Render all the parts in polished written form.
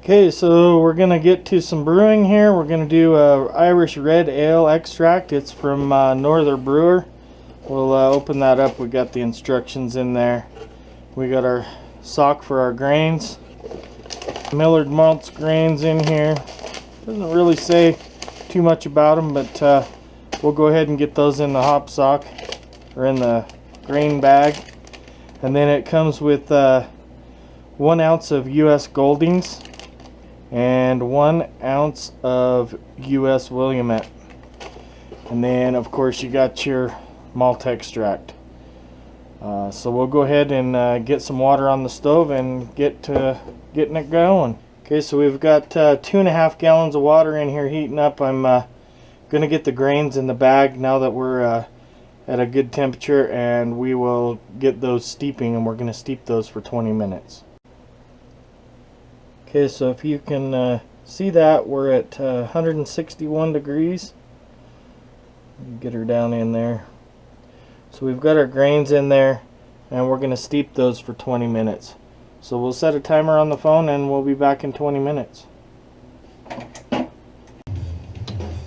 Okay, so we're gonna get to some brewing here. We're gonna do Irish Red Ale extract. It's from Northern Brewer. We'll open that up. We got the instructions in there. We got our sock for our grains. Millard malts grains in here. Doesn't really say too much about them, but we'll go ahead and get those in the hop sock or in the grain bag. And then it comes with 1 ounce of U.S. Goldings and 1 ounce of U.S. Willamette. And then of course you got your malt extract. So we'll go ahead and get some water on the stove and get to getting it going. Okay, so we've got 2.5 gallons of water in here heating up. I'm gonna get the grains in the bag now that we're at a good temperature, and we will get those steeping, and we're gonna steep those for 20 minutes. Okay, so if you can see that, we're at 161 degrees. Get her down in there. So we've got our grains in there, and we're going to steep those for 20 minutes. So we'll set a timer on the phone, and we'll be back in 20 minutes.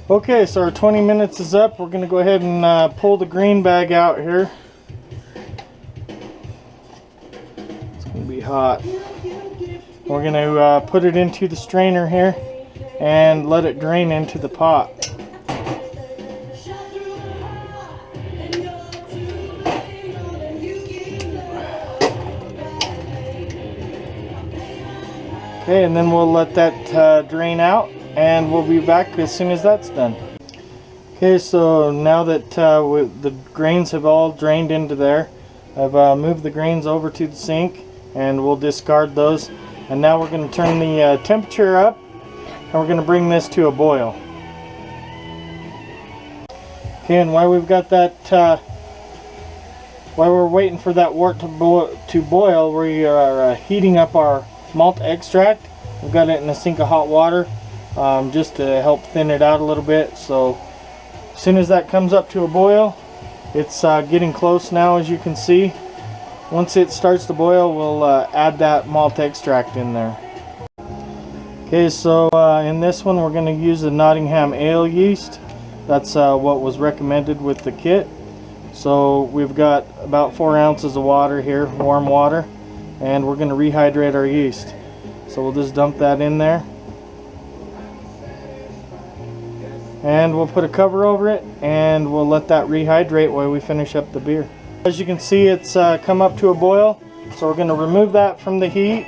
Okay, so our 20 minutes is up. We're going to go ahead and pull the grain bag out here. It's going to be hot. We're going to put it into the strainer here and let it drain into the pot. Okay, and then we'll let that drain out, and we'll be back as soon as that's done. Okay, so now that the grains have all drained into there, I've moved the grains over to the sink, and we'll discard those. And now we're going to turn the temperature up, and we're going to bring this to a boil. Okay, and while we've got that, while we're waiting for that wort to boil, we are heating up our malt extract. We've got it in a sink of hot water just to help thin it out a little bit. So as soon as that comes up to a boil, it's getting close now, as you can see. Once it starts to boil, we'll add that malt extract in there. Okay, so in this one we're going to use the Nottingham ale yeast. That's what was recommended with the kit. So we've got about 4 ounces of water here, warm water, and we're going to rehydrate our yeast. So we'll just dump that in there, and we'll put a cover over it, and we'll let that rehydrate while we finish up the beer. As you can see, it's come up to a boil, so we're going to remove that from the heat,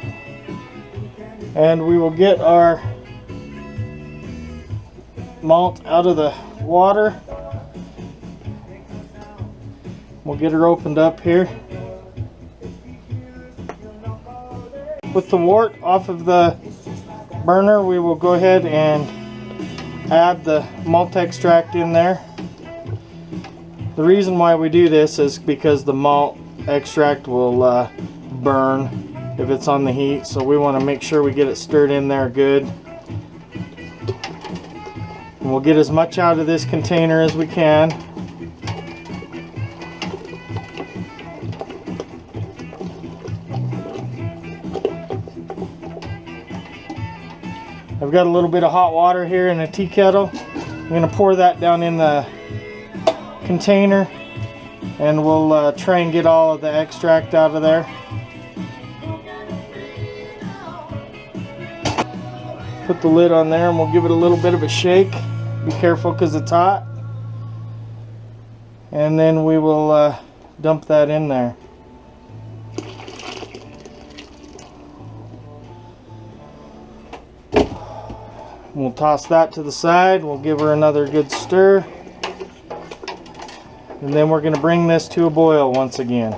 and we will get our malt out of the water. We'll get her opened up here. With the wort off of the burner, we will go ahead and add the malt extract in there. The reason why we do this is because the malt extract will burn if it's on the heat, so we want to make sure we get it stirred in there good. And we'll get as much out of this container as we can. I've got a little bit of hot water here in a tea kettle. I'm going to pour that down in the container, and we'll try and get all of the extract out of there. Put the lid on there, and we'll give it a little bit of a shake. Be careful because it's hot. And then we will dump that in there. We'll toss that to the side. We'll give her another good stir. And then we're going to bring this to a boil once again.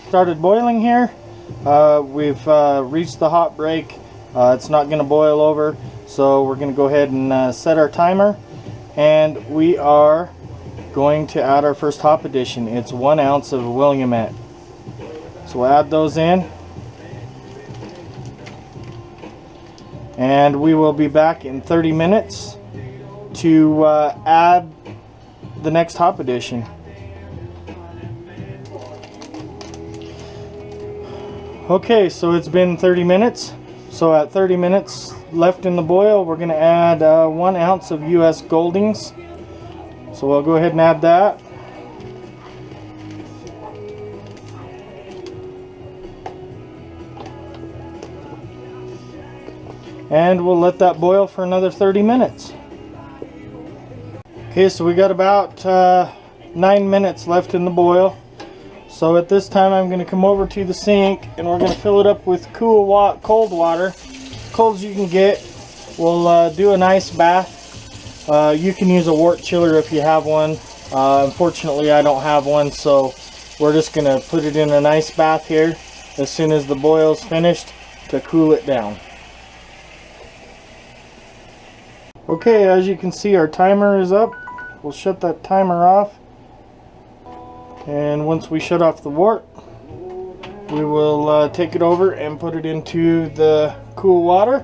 Started boiling here. We've reached the hot break. It's not going to boil over, so we're going to go ahead and set our timer, and we are going to add our first hop addition. It's 1 ounce of Williamette. So we'll add those in, and we will be back in 30 minutes to add the next hop addition. Okay, so it's been 30 minutes. So at 30 minutes left in the boil, we're going to add 1 ounce of US Goldings. So we'll go ahead and add that. And we'll let that boil for another 30 minutes. Okay, so we got about 9 minutes left in the boil. So at this time I'm going to come over to the sink and we're going to fill it up with cold water, cold as you can get. We'll do an ice bath. You can use a wort chiller if you have one. Unfortunately I don't have one, so we're just going to put it in an ice bath here as soon as the boil's finished to cool it down. Okay, as you can see, our timer is up. We'll shut that timer off. And once we shut off the wort, we will take it over and put it into the cool water.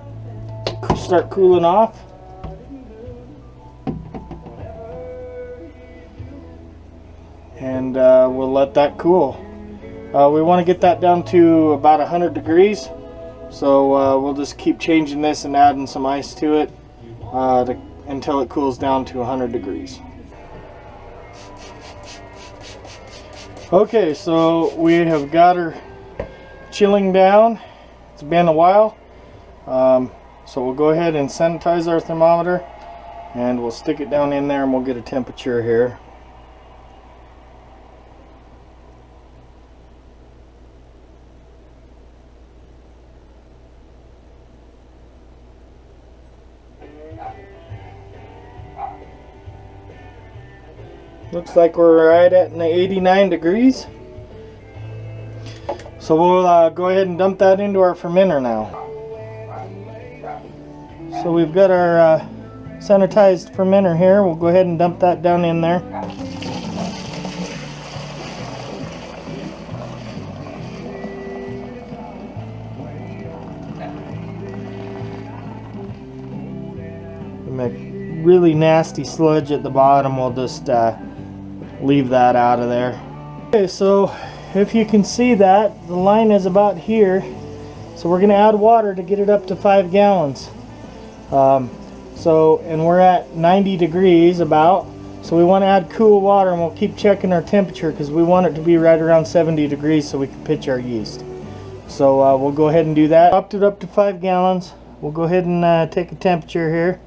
Start cooling off. And we'll let that cool. We want to get that down to about 100 degrees. So we'll just keep changing this and adding some ice to it until it cools down to 100 degrees. Okay, so we have got her chilling down. It's been a while. So we'll go ahead and sanitize our thermometer and we'll stick it down in there and we'll get a temperature here. Looks like we're right at 89 degrees. So we'll go ahead and dump that into our fermenter now. So we've got our sanitized fermenter here. We'll go ahead and dump that down in there. We make really nasty sludge at the bottom. We'll just leave that out of there. Okay, so if you can see that, the line is about here. So we're going to add water to get it up to 5 gallons. And we're at 90 degrees about. So we want to add cool water, and we'll keep checking our temperature because we want it to be right around 70 degrees so we can pitch our yeast. So we'll go ahead and do that. Popped it up to 5 gallons. We'll go ahead and take a temperature here.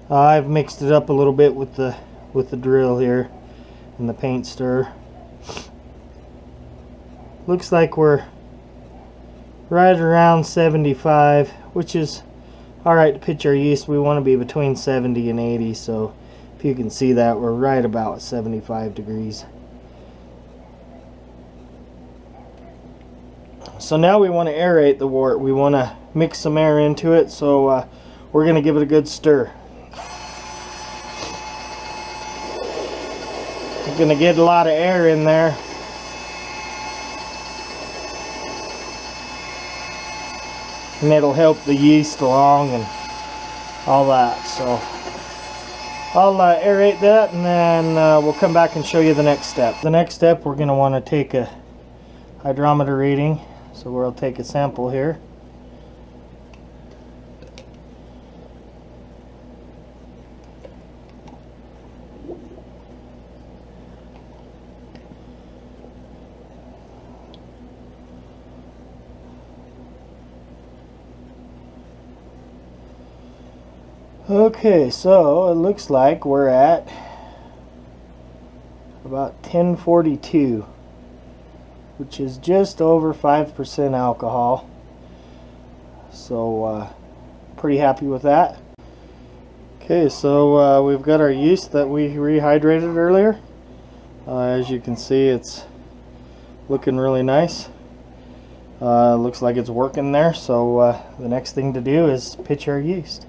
I've mixed it up a little bit with the drill here and the paint stir. Looks like we're right around 75, which is alright to pitch our yeast. We want to be between 70 and 80, so if you can see that, we're right about 75 degrees. So now we want to aerate the wort. We want to mix some air into it, so we're going to give it a good stir. We're going to get a lot of air in there. And it'll help the yeast along and all that. So I'll aerate that, and then we'll come back and show you the next step. The next step, we're going to want to take a hydrometer reading. So we'll take a sample here. Okay, so it looks like we're at about 1042, which is just over 5% alcohol. So pretty happy with that. Okay, so we've got our yeast that we rehydrated earlier. As you can see, it's looking really nice. Looks like it's working there, so the next thing to do is pitch our yeast.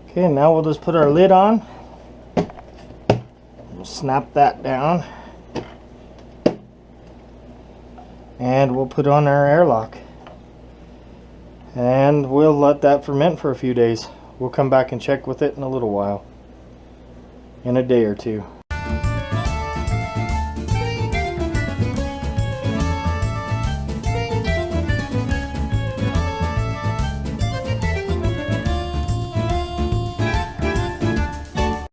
Okay, now we'll just put our lid on. We'll snap that down. And we'll put on our airlock. And we'll let that ferment for a few days. We'll come back and check with it in a little while. In a day or two.